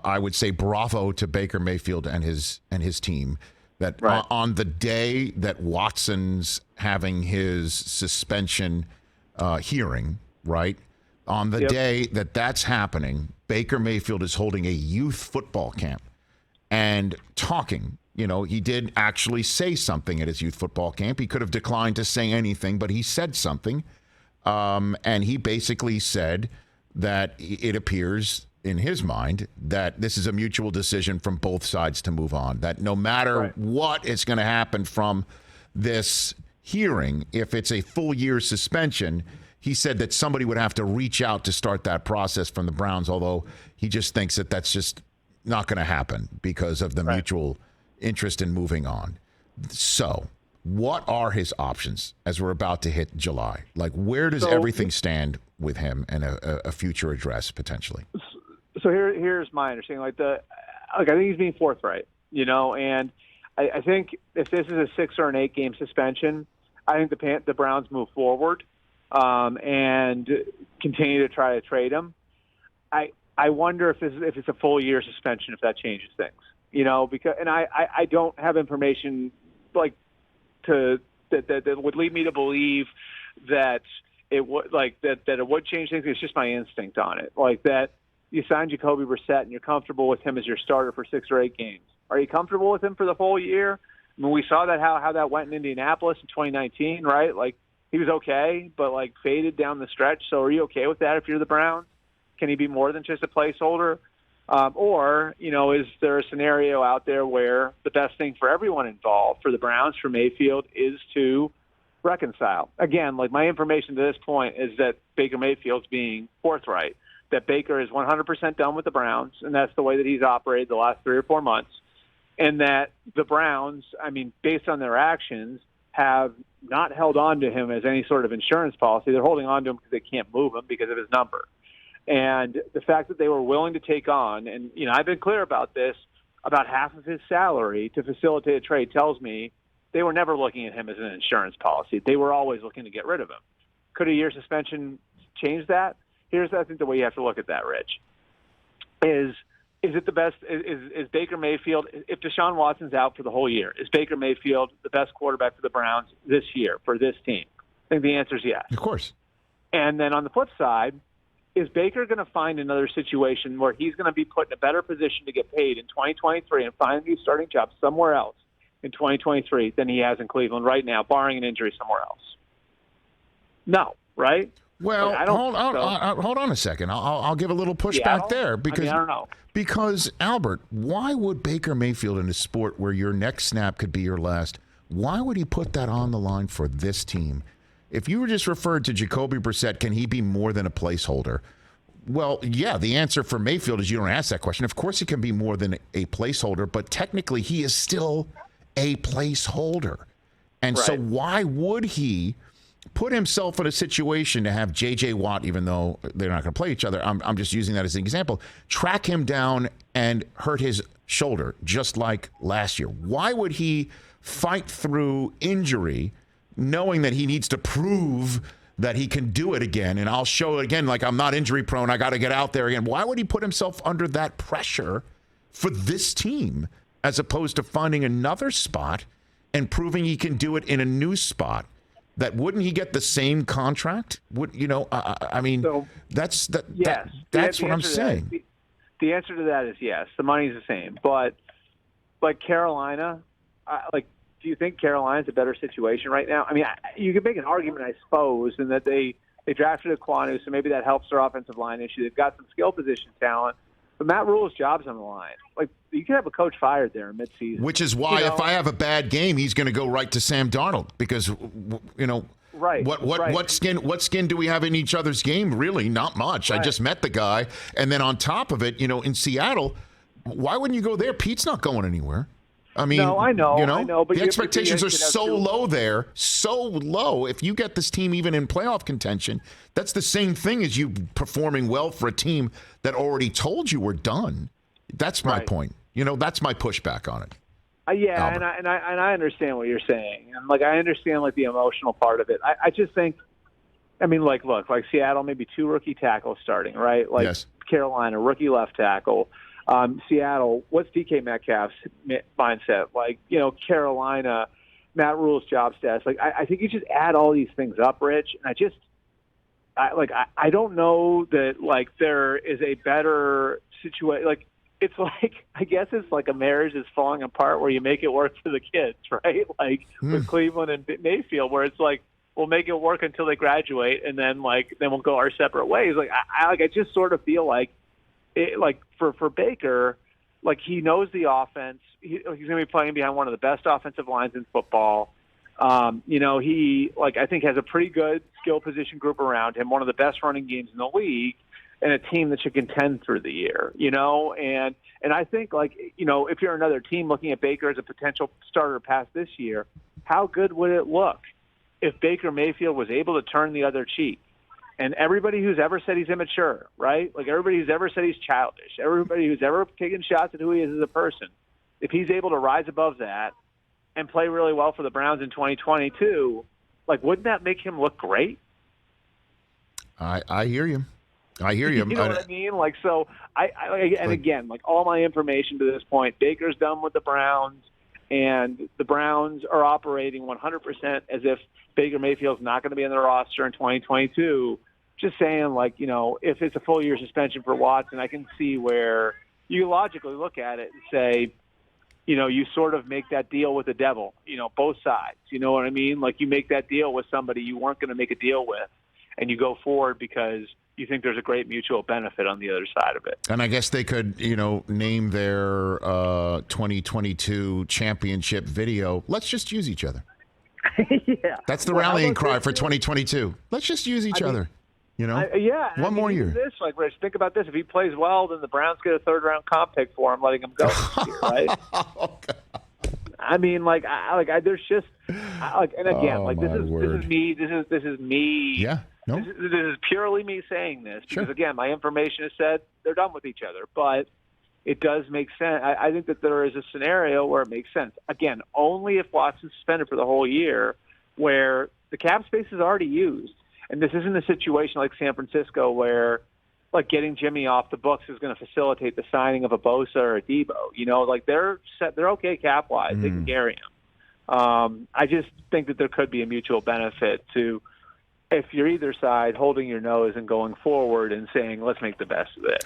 I would say bravo to Baker Mayfield and his team that on the day that Watson's having his suspension hearing, right? On the day that that's happening, Baker Mayfield is holding a youth football camp and talking. You know, he did actually say something at his youth football camp. He could have declined to say anything, but he said something. And he basically said that it appears in his mind that this is a mutual decision from both sides to move on, that no matter what is going to happen from this hearing, if it's a full year suspension, he said that somebody would have to reach out to start that process from the Browns, although he just thinks that that's just not going to happen because of the mutual interest in moving on. So what are his options as we're about to hit July? Like, where does everything stand with him and a future address potentially? So here's my understanding. I think he's being forthright, you know, and I think if this is a 6 or an 8 game suspension, I think the Browns move forward and continue to try to trade him. I wonder if it's a full year suspension, if that changes things, you know, because I don't have information that would lead me to believe that it would that it would change things. It's just my instinct on it, like that. You signed Jacoby Brissett and you're comfortable with him as your starter for 6 or 8 games. Are you comfortable with him for the whole year? I mean, we saw that how that went in Indianapolis in 2019, right? Like, he was okay, but faded down the stretch. So are you okay with that if you're the Browns? Can he be more than just a placeholder? Or, you know, is there a scenario out there where the best thing for everyone involved, for the Browns, for Mayfield, is to reconcile? Again, my information to this point is that Baker Mayfield's being forthright, that Baker is 100% done with the Browns, and that's the way that he's operated the last 3 or 4 months, and that the Browns, I mean, based on their actions, have not held on to him as any sort of insurance policy. They're holding on to him because they can't move him because of his number. And the fact that they were willing to take on, and, you know, I've been clear about this, about half of his salary to facilitate a trade tells me they were never looking at him as an insurance policy. They were always looking to get rid of him. Could a year suspension change that? Here's, I think, the way you have to look at that, Rich. Is it the best? Is Baker Mayfield, if Deshaun Watson's out for the whole year, is Baker Mayfield the best quarterback for the Browns this year for this team? I think the answer is yes. Of course. And then on the flip side, is Baker going to find another situation where he's going to be put in a better position to get paid in 2023 and find a new starting job somewhere else in 2023 than he has in Cleveland right now, barring an injury somewhere else? No, right? Well, hold on a second. I'll give a little pushback there because I don't know. Because, Albert, why would Baker Mayfield in a sport where your next snap could be your last, why would he put that on the line for this team? If you were just referred to Jacoby Brissett, can he be more than a placeholder? Well, yeah, the answer for Mayfield is you don't ask that question. Of course he can be more than a placeholder, but technically he is still a placeholder. And so why would he put himself in a situation to have J.J. Watt, even though they're not going to play each other, I'm just using that as an example, track him down and hurt his shoulder just like last year? Why would he fight through injury knowing that he needs to prove that he can do it again? And I'll show it again, like I'm not injury prone, I got to get out there again. Why would he put himself under that pressure for this team as opposed to finding another spot and proving he can do it in a new spot? That wouldn't he get the same contract? Would I mean, so, that's what I'm saying. The answer to that is yes. The money's the same, but Carolina, do you think Carolina's a better situation right now? I mean, you could make an argument, I suppose, in that they drafted Aquanu, so maybe that helps their offensive line issue. They've got some skill position talent, but Matt Rule's job's on the line. You could have a coach fired there in midseason. Which is why if I have a bad game, he's going to go right to Sam Darnold because, what skin do we have in each other's game? Really, not much. Right. I just met the guy. And then on top of it, in Seattle, why wouldn't you go there? Pete's not going anywhere. I mean, no, I know. But the expectations are so low there, so low. If you get this team even in playoff contention, that's the same thing as you performing well for a team that already told you we're done. That's my point. That's my pushback on it. Yeah, and I understand what you're saying, and I understand the emotional part of it. I just think, look, Seattle maybe 2 rookie tackles starting, right? Yes. Carolina rookie left tackle. Seattle, what's DK Metcalf's mindset? Like, Carolina, Matt Rule's job status. Like, I think you just add all these things up, Rich, and I don't know that, like, there is a better situation. Like, it's like, I guess it's like a marriage is falling apart where you make it work for the kids, right? Like with Cleveland and Mayfield, where it's like, we'll make it work until they graduate, and then we'll go our separate ways. Like, I just sort of feel like, for Baker, like, he knows the offense. He's going to be playing behind one of the best offensive lines in football. He, I think, has a pretty good skill position group around him, one of the best running games in the league, and a team that should contend through the year, and I think, if you're another team looking at Baker as a potential starter past this year, how good would it look if Baker Mayfield was able to turn the other cheek? And everybody who's ever said he's immature, right? Like, everybody who's ever said he's childish, everybody who's ever taken shots at who he is as a person, if he's able to rise above that and play really well for the Browns in 2022, wouldn't that make him look great? I hear you. You know what I mean? So again, all my information to this point, Baker's done with the Browns, and the Browns are operating 100% as if Baker Mayfield's not going to be in the roster in 2022. Just saying, if it's a full year suspension for Watson, I can see where you logically look at it and say, you sort of make that deal with the devil, both sides. You know what I mean? Like, you make that deal with somebody you weren't going to make a deal with, and you go forward because you think there's a great mutual benefit on the other side of it. And I guess they could, name their 2022 championship video, "Let's just use each other." Yeah. That's the rallying cry for 2022. Let's just use each other. One more year. This, Rich, think about this. If he plays well, then the Browns get a third-round comp pick for him, letting him go this year, right? I mean, there's just, and again, this is me. Yeah. No. This is purely me saying this because, again, my information has said they're done with each other. But it does make sense. I think that there is a scenario where it makes sense. Again, only if Watson's suspended for the whole year, where the cap space is already used. And this isn't a situation like San Francisco where, getting Jimmy off the books is going to facilitate the signing of a Bosa or a Debo. They're set. They're okay cap-wise. They can carry him. I just think that there could be a mutual benefit to, if you're either side, holding your nose and going forward and saying, let's make the best of it.